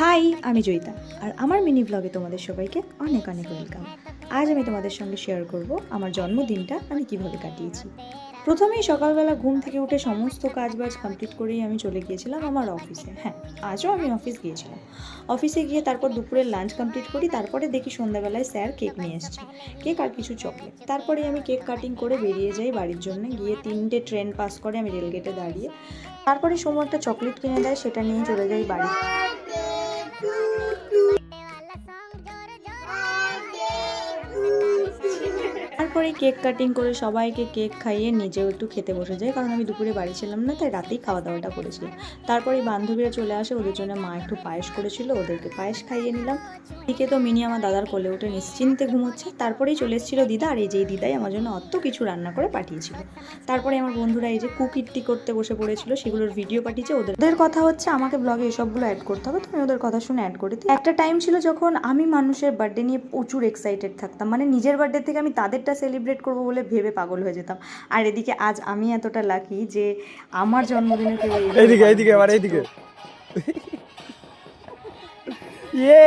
High, আমি জয়িতা আর আমার mini ব্লগে তোমাদের সবাইকে অনেক অনেক ওয়েলকাম। আজ আমি তোমাদের সঙ্গে শেয়ার করব আমার জন্মদিনটা আমি কিভাবে কাটিয়েছি। প্রথমেই সকালবেলা ঘুম থেকে উঠে সমস্ত কাজবাজ কমপ্লিট করেই আমি চলে গিয়েছিলাম আমার অফিসে। হ্যাঁ, আজও আমি অফিস গিয়েছিলাম। অফিসে গিয়ে তারপর দুপুরের লাঞ্চ কমপ্লিট করি, তারপরে দেখি সন্ধ্যাবেলায় স্যার কেক নিয়ে এসছে, কেক আর কিছু চকলেট। তারপরে আমি কেক কাটিং করে বেরিয়ে যাই বাড়ির জন্য। গিয়ে 3টে ট্রেন পাস করে আমি রেলগেটে দাঁড়িয়ে, তারপরে সময় একটা চকলেট কিনে দেয়, সেটা নিয়ে চলে যাই বাড়ি। তারপরে কেক কাটিং করে সবাইকে কেক খাইয়ে নিজেও একটু খেতে বসে যাই, কারণ আমি দুপুরে বাড়ি ছিলাম না, তাই রাতেই খাওয়া দাওয়াটা করেছিলাম। তারপরে বান্ধবীরা চলে আসে, ওদের জন্য মা একটু পায়েস করেছিল, ওদেরকে পায়েস খাইয়ে নিলাম। এদিকে তো মিনি আমার দাদার কোলে উঠে নিশ্চিন্তে ঘুমোচ্ছে। তারপরেই চলে এসেছিলো দিদা, আর এই যে দিদাই আমার জন্য অত কিছু রান্না করে পাঠিয়েছিল। তারপরে আমার বন্ধুরা এই যে কুকিরটি করতে বসে পড়েছিল, সেগুলোর ভিডিও পাঠিয়েছে। ওদের কথা হচ্ছে আমাকে ব্লগে এসবগুলো অ্যাড করতে হবে, তো আমি ওদের কথা শুনে অ্যাড করে দিই। একটা টাইম ছিল যখন আমি মানুষের বার্থডে নিয়ে প্রচুর এক্সাইটেড থাকতাম, মানে নিজের বার্থডে থেকে আমি তাদেরটা সেলিব্রেট করবো বলে ভেবে পাগল হয়ে যেতাম। আর এদিকে আজ আমি এতটা লাকি যে আমার জন্মদিনে কেউ এইদিকে এইদিকে আমার এইদিকে ইয়ে